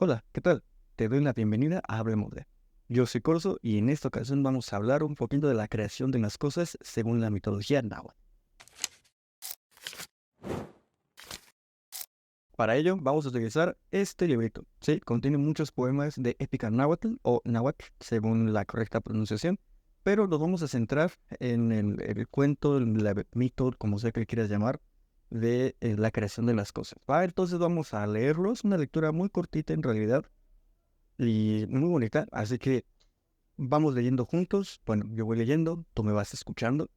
Hola, ¿qué tal? Te doy la bienvenida a Hablemos de. Yo soy Corso y en esta ocasión vamos a hablar un poquito de la creación de las cosas según la mitología náhuatl. Para ello vamos a utilizar este librito. Sí, contiene muchos poemas de épica náhuatl o náhuatl según la correcta pronunciación, pero nos vamos a centrar en el cuento, el mito, como sea que quieras llamar, de la creación de las cosas. ¿Va? Entonces vamos a leerlos, una lectura muy cortita en realidad y muy bonita, así que vamos leyendo juntos. Bueno, yo voy leyendo, tú me vas escuchando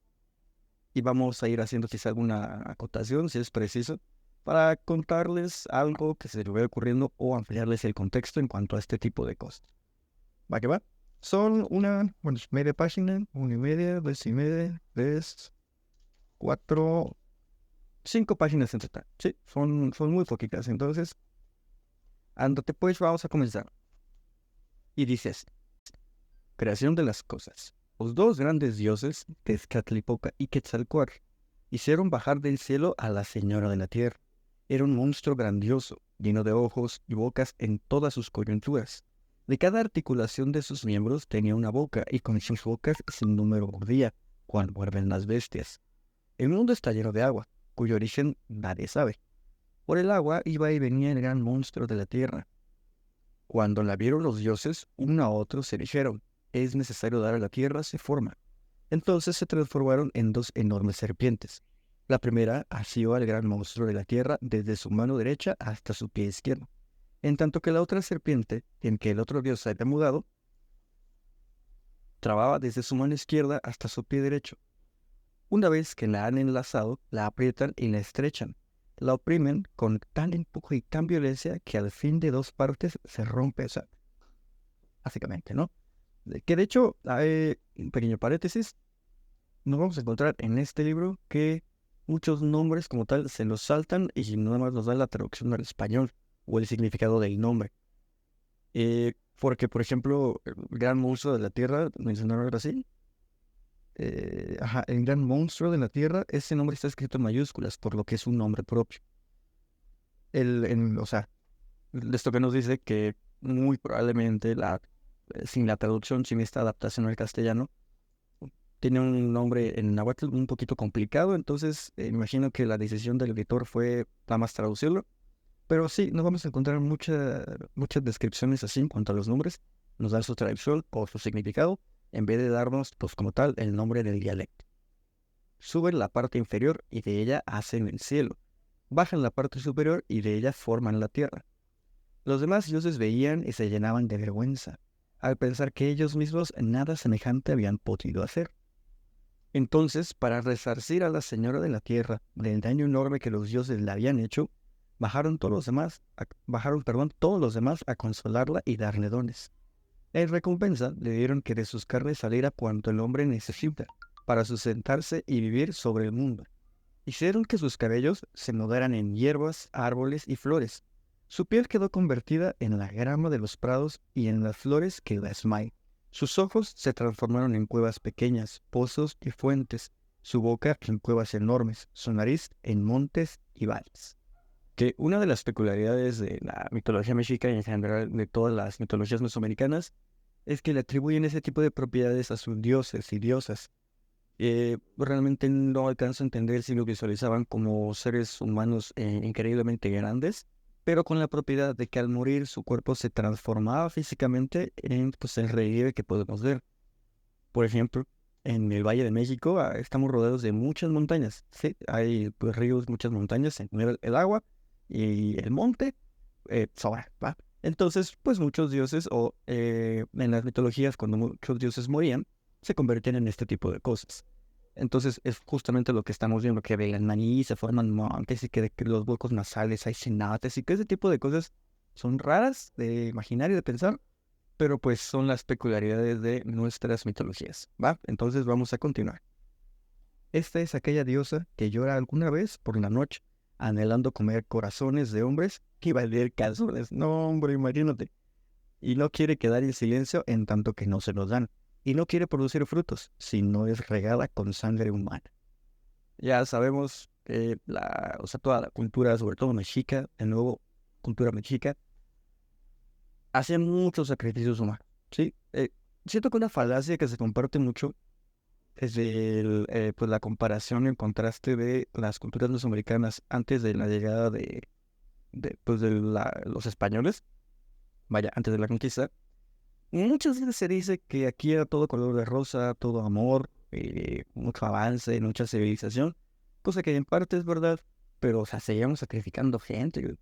y vamos a ir haciendo quizá alguna acotación si es preciso para contarles algo que se les vaya ocurriendo o ampliarles el contexto en cuanto a este tipo de cosas. ¿Va que va? Son bueno, media página, una y media, dos y media, tres, cuatro, cinco páginas en total. Sí, son muy poquitas. Entonces, ándate pues, vamos a comenzar. Y dices, creación de las cosas. Los dos grandes dioses, Tezcatlipoca y Quetzalcóatl, hicieron bajar del cielo a la Señora de la Tierra. Era un monstruo grandioso, lleno de ojos y bocas en todas sus coyunturas. De cada articulación de sus miembros tenía una boca y con sus bocas sin número mordía, cual muerden las bestias. El mundo está lleno de agua, cuyo origen nadie sabe. Por el agua iba y venía el gran monstruo de la tierra. Cuando la vieron los dioses, uno a otro se dijeron, es necesario dar a la tierra su forma. Entonces se transformaron en dos enormes serpientes. La primera asió al gran monstruo de la tierra desde su mano derecha hasta su pie izquierdo, en tanto que la otra serpiente, en que el otro dios se había mudado, trababa desde su mano izquierda hasta su pie derecho. Una vez que la han enlazado, la aprietan y la estrechan. La oprimen con tal empuje y tan violencia que al fin de dos partes se rompe, o sea, básicamente, ¿no? Que de hecho, hay un pequeño paréntesis, nos vamos a encontrar en este libro que muchos nombres como tal se los saltan y nada más nos da la traducción al español o el significado del nombre. Porque, por ejemplo, el gran monstruo de la Tierra, mencionaron algo así. El gran monstruo de la Tierra, ese nombre está escrito en mayúsculas, por lo que es un nombre propio. O sea, esto que nos dice que muy probablemente sin la traducción, sin esta adaptación al castellano, tiene un nombre en náhuatl un poquito complicado, entonces imagino que la decisión del editor fue nada más traducirlo. Pero sí, nos vamos a encontrar muchas descripciones así en cuanto a los nombres. Nos dan su traducción o su significado, en vez de darnos, pues como tal, el nombre del dialecto. Suben la parte inferior y de ella hacen el cielo. Bajan la parte superior y de ella forman la tierra. Los demás dioses veían y se llenaban de vergüenza, al pensar que ellos mismos nada semejante habían podido hacer. Entonces, para resarcir a la Señora de la Tierra del daño enorme que los dioses le habían hecho, bajaron todos los demás a consolarla y darle dones. En recompensa, le dieron que de sus carnes saliera cuanto el hombre necesita para sustentarse y vivir sobre el mundo. Hicieron que sus cabellos se mudaran en hierbas, árboles y flores. Su piel quedó convertida en la grama de los prados y en las flores que la esmalte. Sus ojos se transformaron en cuevas pequeñas, pozos y fuentes, su boca en cuevas enormes, su nariz en montes y valles. Que una de las peculiaridades de la mitología mexica y en general de todas las mitologías mesoamericanas es que le atribuyen ese tipo de propiedades a sus dioses y diosas. Realmente no alcanzo a entender si lo visualizaban como seres humanos increíblemente grandes, pero con la propiedad de que al morir su cuerpo se transformaba físicamente en pues, el relieve que podemos ver. Por ejemplo, en el Valle de México estamos rodeados de muchas montañas. Sí, hay pues, ríos, muchas montañas, el agua y el monte sobra, ¿va? Entonces, pues muchos dioses, o en las mitologías, cuando muchos dioses morían, se convertían en este tipo de cosas. Entonces, es justamente lo que estamos viendo, que de maní se forman montes y que los huecos nasales hay cenates y que ese tipo de cosas son raras de imaginar y de pensar, pero pues son las peculiaridades de nuestras mitologías, ¿va? Entonces vamos a continuar. Esta es aquella diosa que llora alguna vez por la noche, anhelando comer corazones de hombres y valer calzones. No, hombre, imagínate. Y no quiere quedar en silencio en tanto que no se los dan. Y no quiere producir frutos si no es regada con sangre humana. Ya sabemos que o sea, toda la cultura, sobre todo mexica, de nuevo, cultura mexica, hacían muchos sacrificios humanos, ¿sí? Siento que una falacia que se comparte mucho es pues la comparación y el contraste de las culturas mesoamericanas antes de la llegada pues los españoles, vaya, antes de la conquista. Muchas veces se dice que aquí era todo color de rosa, todo amor, mucho avance, mucha civilización, cosa que en parte es verdad, pero o sea, seguíamos sacrificando gente, güey.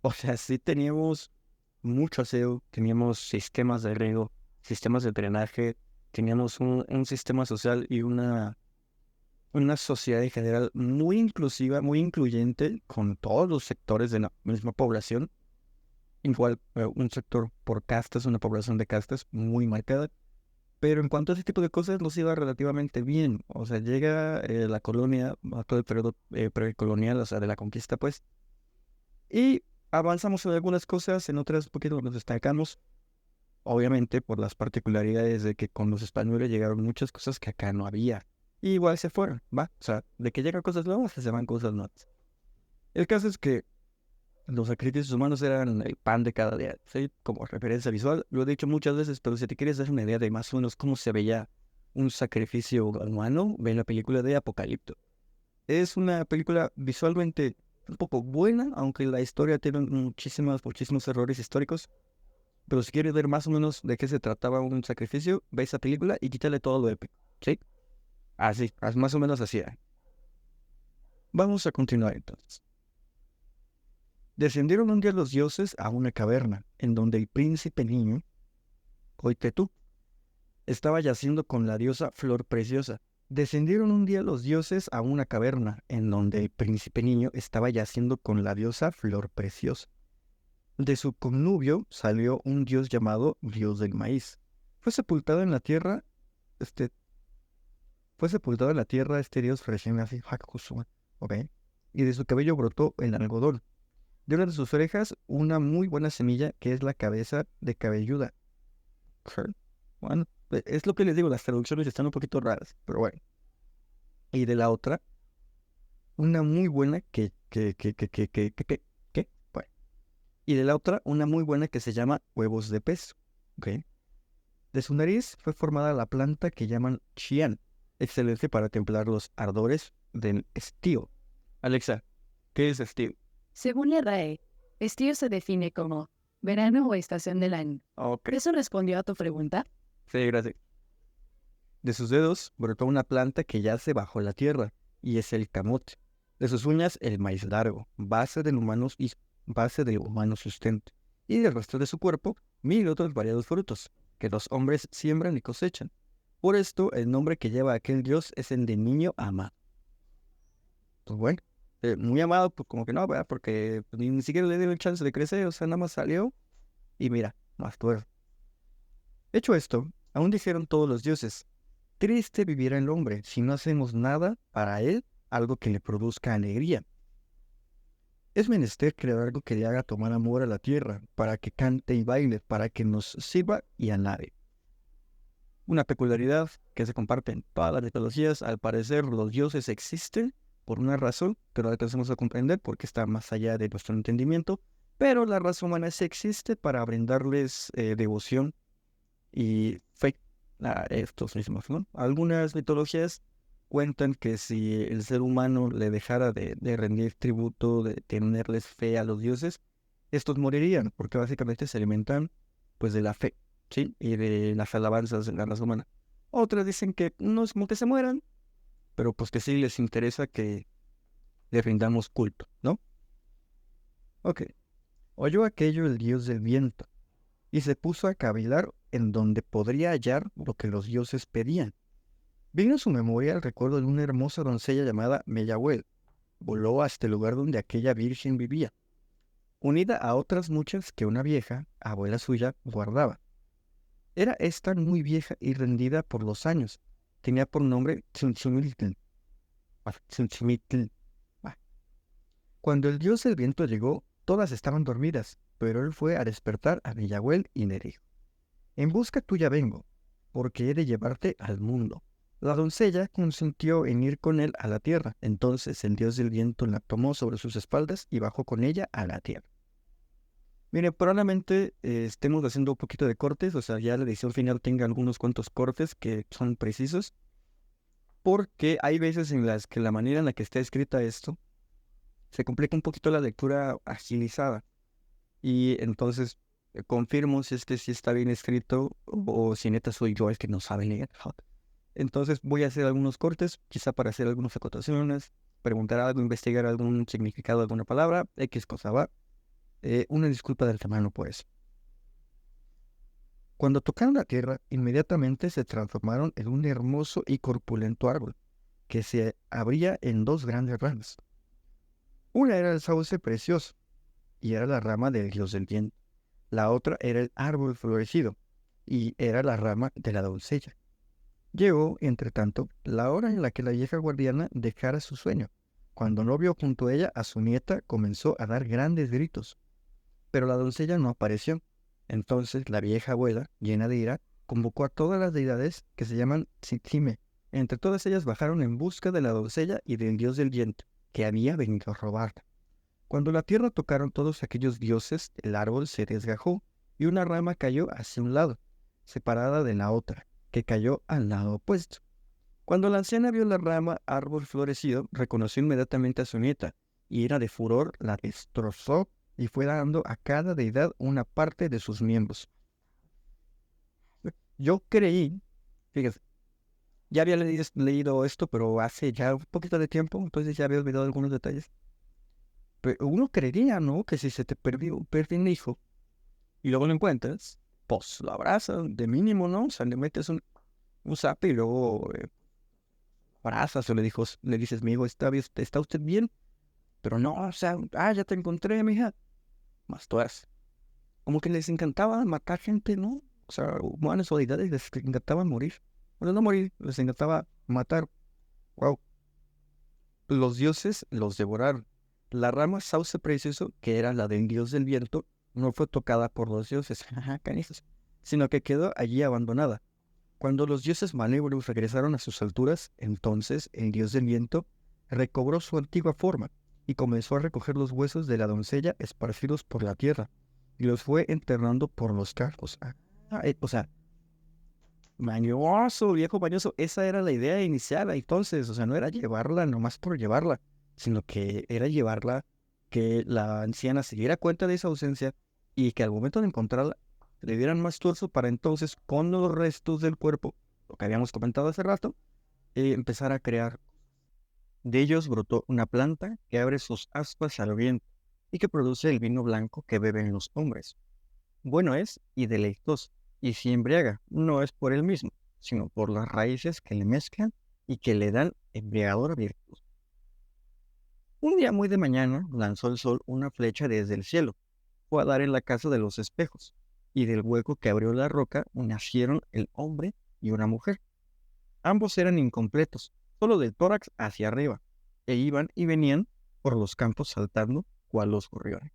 O sea, sí teníamos mucho aseo, teníamos sistemas de riego, sistemas de drenaje, teníamos un sistema social y una sociedad en general muy inclusiva, muy incluyente con todos los sectores de la misma población. Igual, un sector por castas, una población de castas muy marcada. Pero en cuanto a ese tipo de cosas, nos iba relativamente bien. O sea, llega la colonia, a todo el periodo precolonial, o sea, de la conquista, pues, y avanzamos en algunas cosas, en otras un poquito nos destacamos, obviamente por las particularidades de que con los españoles llegaron muchas cosas que acá no había. Y igual se fueron, ¿va? O sea, de que llegan cosas nuevas, se van cosas nuevas. El caso es que los sacrificios humanos eran el pan de cada día, ¿sí? Como referencia visual, lo he dicho muchas veces, pero si te quieres dar una idea de más o menos cómo se veía un sacrificio humano, ve la película de Apocalipto. Es una película visualmente un poco buena, aunque la historia tiene muchísimos errores históricos. Pero si quieres ver más o menos de qué se trataba un sacrificio, ve esa película y quítale todo lo épico, ¿sí? Así, más o menos así era. Vamos a continuar entonces. Descendieron un día los dioses a una caverna, en donde el príncipe niño, oíste tú, estaba yaciendo con la diosa Flor Preciosa. Descendieron un día los dioses a una caverna, en donde el príncipe niño estaba yaciendo con la diosa Flor Preciosa. De su connubio salió un dios llamado Dios del Maíz. Fue sepultado en la tierra, este, fue sepultado en la tierra este dios recién nacido, ¿ok? Y de su cabello brotó el algodón. De una de sus orejas, una muy buena semilla que es la cabeza de cabelluda. Ok. Bueno, es lo que les digo, las traducciones están un poquito raras, pero bueno. Y de la otra, una muy buena ¿qué? Bueno. Y de la otra, una muy buena que se llama huevos de pez, ¿ok? De su nariz fue formada la planta que llaman Xian, excelente para templar los ardores del estío. Alexa, ¿qué es estío? Según la RAE, estío se define como verano o estación del año. Ok, ¿Eso respondió a tu pregunta? sí, gracias. De sus dedos brotó una planta que yace bajo la tierra, y es el camote. De sus uñas el maíz largo, base del humano sustento. Y del resto de su cuerpo, mil otros variados frutos, que los hombres siembran y cosechan. Por esto, el nombre que lleva aquel dios es el de niño amado. Pues bueno, muy amado, pues como que no, ¿verdad? Porque pues, ni siquiera le dieron chance de crecer, o sea, nada más salió y mira, más tuerto. Hecho esto, aún dijeron todos los dioses, triste vivirá el hombre si no hacemos nada para él, algo que le produzca alegría. Es menester crear algo que le haga tomar amor a la tierra, para que cante y baile, para que nos sirva y a nadie. Una peculiaridad que se comparte en todas las mitologías, al parecer los dioses existen por una razón que no alcanzamos a comprender porque está más allá de nuestro entendimiento, pero la raza humana sí existe para brindarles devoción y fe a estos mismos, ¿no? Algunas mitologías cuentan que si el ser humano le dejara de rendir tributo, de tenerles fe a los dioses, estos morirían, porque básicamente se alimentan pues de la fe, ¿sí? Y de las alabanzas de la raza humana. Otras dicen que no es como que se mueran, pero pues que sí les interesa que le rindamos culto, ¿no? Ok. Oyó aquello el dios del viento, y se puso a cavilar en donde podría hallar lo que los dioses pedían. Vino a su memoria el recuerdo de una hermosa doncella llamada Meyahuel. Voló hasta el lugar donde aquella virgen vivía, unida a otras muchas que una vieja, abuela suya, guardaba. Era esta muy vieja y rendida por los años. Tenía por nombre Tzuntzumiltl. Tzuntzumiltl. Cuando el dios del viento llegó, todas estaban dormidas, pero él fue a despertar a Meyahuel y le dijo: En busca tuya vengo, porque he de llevarte al mundo. La doncella consintió en ir con él a la tierra. Entonces el dios del viento la tomó sobre sus espaldas y bajó con ella a la tierra. Mire, probablemente estemos haciendo un poquito de cortes, o sea, ya la edición final tenga algunos cuantos cortes que son precisos, porque hay veces en las que la manera en la que está escrita esto se complica un poquito la lectura agilizada. Y entonces confirmo si este sí está bien escrito o si neta soy yo el que no sabe leer. Entonces voy a hacer algunos cortes, quizá para hacer algunas acotaciones, preguntar algo, investigar algún significado de alguna palabra, X cosa va. Una disculpa del tamaño por eso. Cuando tocaron la tierra, inmediatamente se transformaron en un hermoso y corpulento árbol, que se abría en dos grandes ramas. Una era el sauce precioso, y era la rama del dios del viento. La otra era el árbol florecido, y era la rama de la doncella. Llegó, entre tanto, la hora en la que la vieja guardiana dejara su sueño. Cuando no vio junto a ella a su nieta, comenzó a dar grandes gritos. Pero la doncella no apareció. Entonces la vieja abuela, llena de ira, convocó a todas las deidades que se llaman Tzitzime. Entre todas ellas bajaron en busca de la doncella y del dios del viento, que había venido a robarla. Cuando la tierra tocaron todos aquellos dioses, el árbol se desgajó y una rama cayó hacia un lado, separada de la otra, que cayó al lado opuesto. Cuando la anciana vio la rama árbol florecido, reconoció inmediatamente a su nieta, y era de furor, la destrozó y fue dando a cada deidad una parte de sus miembros. Yo creí, fíjate, ya había leído esto, pero hace ya un poquito de tiempo, entonces ya había olvidado algunos detalles. Pero uno creería, ¿no? Que si se te perdió un hijo y luego lo encuentras, pues lo abrazas de mínimo, ¿no? O sea, le metes un zape y luego abrazas o le dices, amigo, ¿está usted bien? Pero no, o sea, ya te encontré, mija. Más todas. Como que les encantaba matar gente, ¿no? O sea, humanos o deidades les encantaba morir. Bueno, no morir, les encantaba matar. Wow. Los dioses los devoraron. La rama sauce precioso, que era la del dios del viento, no fue tocada por los dioses, canijos, sino que quedó allí abandonada. Cuando los dioses malévolos regresaron a sus alturas, entonces el dios del viento recobró su antigua forma y comenzó a recoger los huesos de la doncella esparcidos por la tierra y los fue enterrando por los carros. O sea, mañoso, viejo mañoso, esa era la idea inicial entonces, o sea, no era llevarla nomás por llevarla, sino que era llevarla, que la anciana se diera cuenta de esa ausencia y que al momento de encontrarla le dieran más torso para entonces con los restos del cuerpo, lo que habíamos comentado hace rato, empezar a crear. De ellos brotó una planta que abre sus aspas al viento y que produce el vino blanco que beben los hombres. Bueno es y deleitoso, y si embriaga, no es por él mismo, sino por las raíces que le mezclan y que le dan embriagadora virtud. Un día muy de mañana lanzó el sol una flecha desde el cielo, fue a dar en la casa de los espejos, y del hueco que abrió la roca nacieron el hombre y una mujer. Ambos eran incompletos, solo del tórax hacia arriba, e iban y venían por los campos saltando cual los gorriones.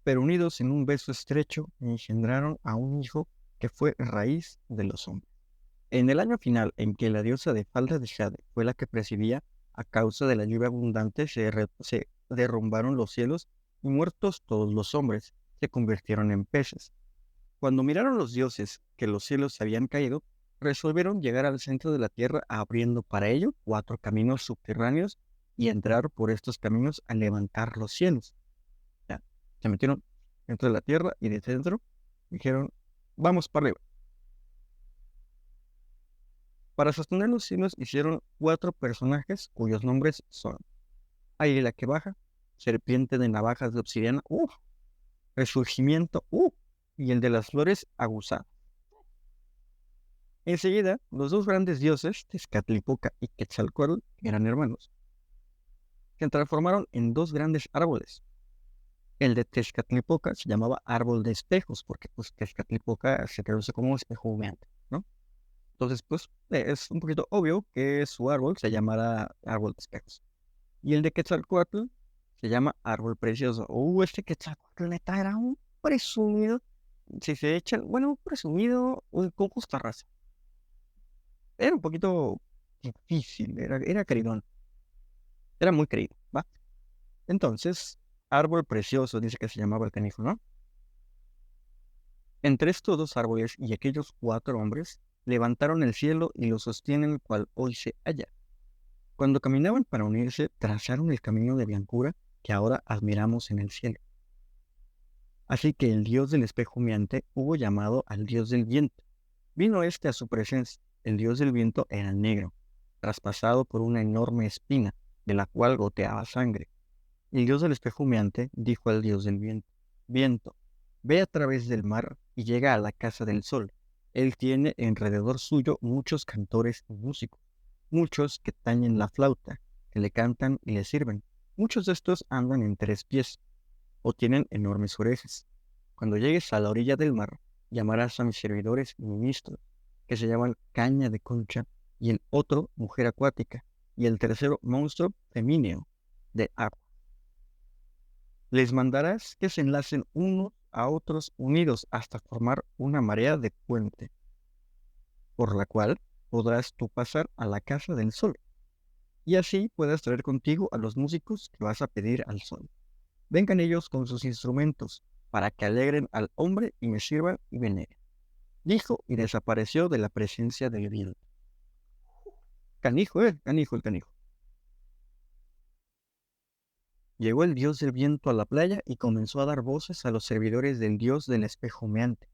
Pero unidos en un beso estrecho, engendraron a un hijo que fue raíz de los hombres. En el año final en que la diosa de falda de Jade fue la que presidía, a causa de la lluvia abundante se derrumbaron los cielos y muertos todos los hombres, se convirtieron en peces. Cuando miraron los dioses que los cielos se habían caído, resolvieron llegar al centro de la tierra abriendo para ello 4 caminos subterráneos y entrar por estos caminos a levantar los cielos. Ya, se metieron dentro de la tierra y de dentro dijeron, vamos para arriba. Para sostener los cielos hicieron 4 personajes cuyos nombres son Águila que baja, Serpiente de navajas de obsidiana, Resurgimiento, y el de las flores aguzada. Enseguida, los 2 grandes dioses, Tezcatlipoca y Quetzalcóatl, eran hermanos, se transformaron en 2 grandes árboles. El de Tezcatlipoca se llamaba árbol de espejos, porque pues Tezcatlipoca se traduce como espejo humeante, ¿no? Entonces, pues, es un poquito obvio que su árbol se llamará árbol de espejos. Y el de Quetzalcóatl se llama árbol precioso. Este Quetzalcóatl neta era un presumido. Si se echan, bueno, un presumido con justa raza. Era un poquito difícil, era queridón. Era muy querido, ¿va? Entonces, árbol precioso, dice que se llamaba el canijo, ¿no? Entre estos dos árboles y aquellos 4 hombres levantaron el cielo y lo sostienen cual hoy se halla. Cuando caminaban para unirse, trazaron el camino de blancura que ahora admiramos en el cielo. Así que el dios del espejo humeante hubo llamado al dios del viento. Vino éste a su presencia. El dios del viento era negro, traspasado por una enorme espina, de la cual goteaba sangre. El dios del espejo humeante dijo al dios del viento: Viento, ve a través del mar y llega a la casa del sol. Él tiene alrededor suyo muchos cantores y músicos, muchos que tañen la flauta, que le cantan y le sirven. Muchos de estos andan en 3 pies, o tienen enormes orejas. Cuando llegues a la orilla del mar, llamarás a mis servidores y ministros, que se llaman caña de concha, y el otro mujer acuática, y el tercero monstruo femíneo de agua. Les mandarás que se enlacen unos a otros unidos hasta formar una marea de puente, por la cual podrás tú pasar a la casa del sol, y así puedas traer contigo a los músicos que vas a pedir al sol. Vengan ellos con sus instrumentos, para que alegren al hombre y me sirvan y veneren. Dijo y desapareció de la presencia del viento. Canijo, canijo el canijo. Llegó el dios del viento a la playa y comenzó a dar voces a los servidores del dios del espejo humeante.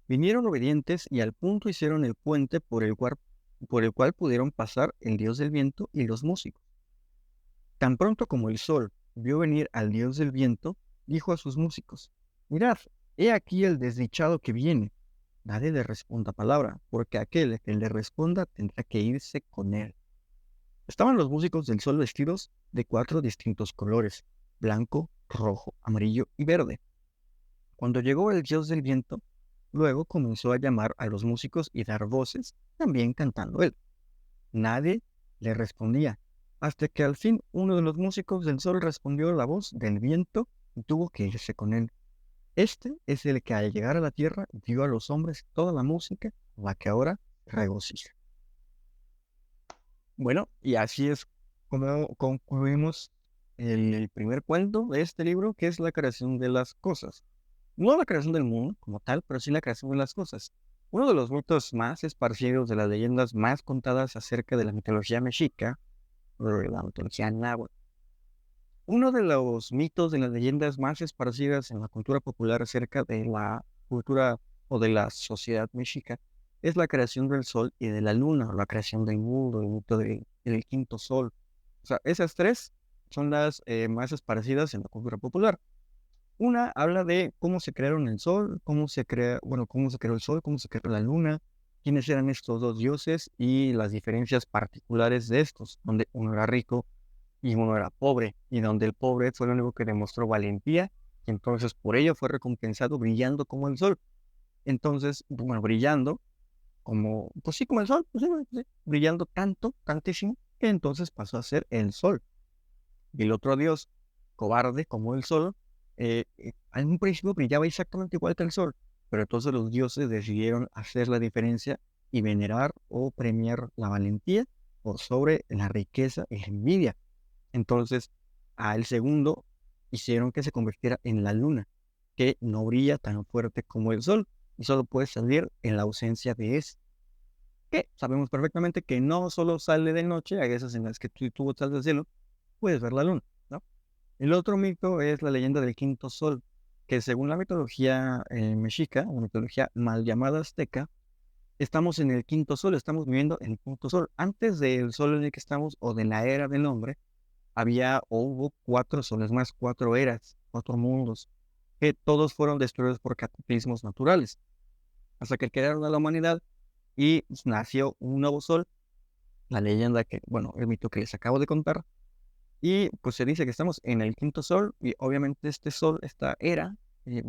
Vinieron obedientes y al punto hicieron el puente por el cual pudieron pasar el dios del viento y los músicos. Tan pronto como el sol vio venir al dios del viento, dijo a sus músicos: Mirad, he aquí el desdichado que viene. Nadie le responda palabra, porque aquel que le responda tendrá que irse con él. Estaban los músicos del sol vestidos de 4 distintos colores: blanco, rojo, amarillo y verde. Cuando llegó el dios del viento, luego comenzó a llamar a los músicos y dar voces, también cantando él. Nadie le respondía, hasta que al fin uno de los músicos del sol respondió la voz del viento y tuvo que irse con él. Este es el que al llegar a la tierra dio a los hombres toda la música, la que ahora regocija. Bueno, y así es como concluimos el primer cuento de este libro, que es la creación de las cosas. No la creación del mundo como tal, pero sí la creación de las cosas. Uno de los mitos más esparcidos, de las leyendas más contadas acerca de la mitología mexica, o de la mitología náhuatl. Uno de los mitos, de las leyendas más esparcidas en la cultura popular acerca de la cultura o de la sociedad mexica es la creación del sol y de la luna, o la creación del mundo, el mito del quinto sol. O sea, esas 3 son las más esparcidas en la cultura popular. Una habla de cómo se crearon el sol, cómo se creó el sol, cómo se creó la luna, quiénes eran estos 2 dioses y las diferencias particulares de estos, donde uno era rico y uno era pobre, y donde el pobre fue el único que demostró valentía, y entonces por ello fue recompensado brillando como el sol. Entonces, bueno, brillando como, pues sí, como el sol, pues sí, brillando tantísimo, que entonces pasó a ser el sol. Y el otro dios, cobarde como el sol, en un principio brillaba exactamente igual que el sol, pero entonces los dioses decidieron hacer la diferencia y venerar o premiar la valentía por sobre la riqueza y la envidia. Entonces, al segundo hicieron que se convirtiera en la luna, que no brilla tan fuerte como el sol y solo puede salir en la ausencia de este. Que sabemos perfectamente que no solo sale de noche, hay veces en las que tú estás del cielo, puedes ver la luna, ¿no? El otro mito es la leyenda del quinto sol, que según la mitología mexica, o mitología mal llamada azteca, estamos en el quinto sol, estamos viviendo en el quinto sol. Antes del sol en el que estamos, o de la era del hombre, había o hubo 4 soles más, 4 eras, 4 mundos, que todos fueron destruidos por cataclismos naturales, hasta que crearon a la humanidad y nació un nuevo sol, la leyenda que, bueno, el mito que les acabo de contar, y pues se dice que estamos en el quinto sol, y obviamente este sol, esta era,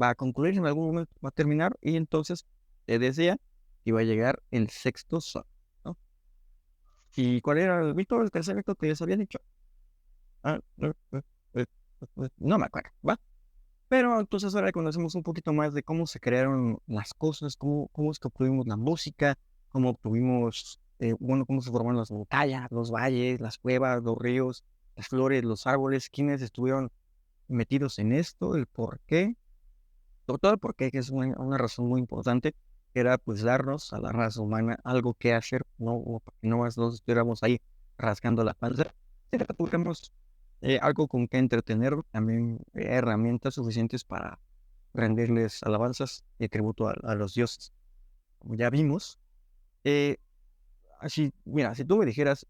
va a concluir en algún momento, va a terminar, y entonces se decía que iba a llegar el sexto sol, ¿no? ¿Y cuál era el mito, el tercer mito que les había dicho? No me acuerdo, ¿va? Pero entonces ahora conocemos un poquito más de cómo se crearon las cosas, cómo es que obtuvimos la música, cómo obtuvimos, cómo se formaron las montañas, los valles, las cuevas, los ríos, las flores, los árboles, quiénes estuvieron metidos en esto, el por qué, sobre todo porque es una razón muy importante, que era pues darnos a la raza humana algo que hacer, no, para que no más nos estuviéramos ahí rascando la panza, sino que tuviéramos algo con que entretener, también herramientas suficientes para rendirles alabanzas y tributo a los dioses. Como ya vimos, eh, así, mira, si tú me dijeras,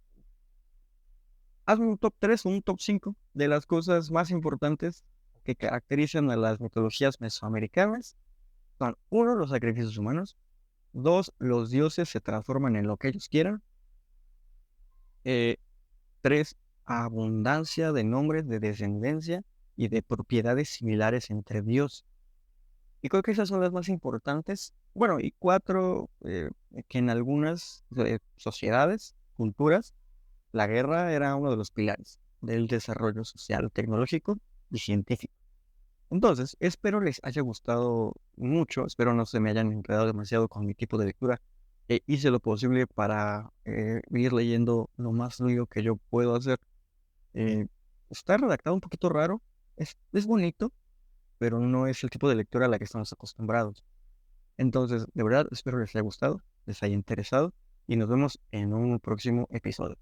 hazme un top 3 o un top 5 de las cosas más importantes que caracterizan a las mitologías mesoamericanas, son: uno, los sacrificios humanos; dos, los dioses se transforman en lo que ellos quieran; eh, tres, abundancia de nombres, de descendencia y de propiedades similares entre dioses. Y creo que esas son las más importantes. Bueno, y cuatro, que en algunas sociedades, culturas, la guerra era uno de los pilares del desarrollo social, tecnológico y científico. Entonces, espero les haya gustado mucho, espero no se me hayan enredado demasiado con mi tipo de lectura. Hice lo posible para ir leyendo lo más fluido que yo puedo hacer. Eh, Está redactado un poquito raro, es bonito, pero no es el tipo de lectura a la que estamos acostumbrados. Entonces, de verdad, espero les haya gustado, les haya interesado y nos vemos en un próximo episodio.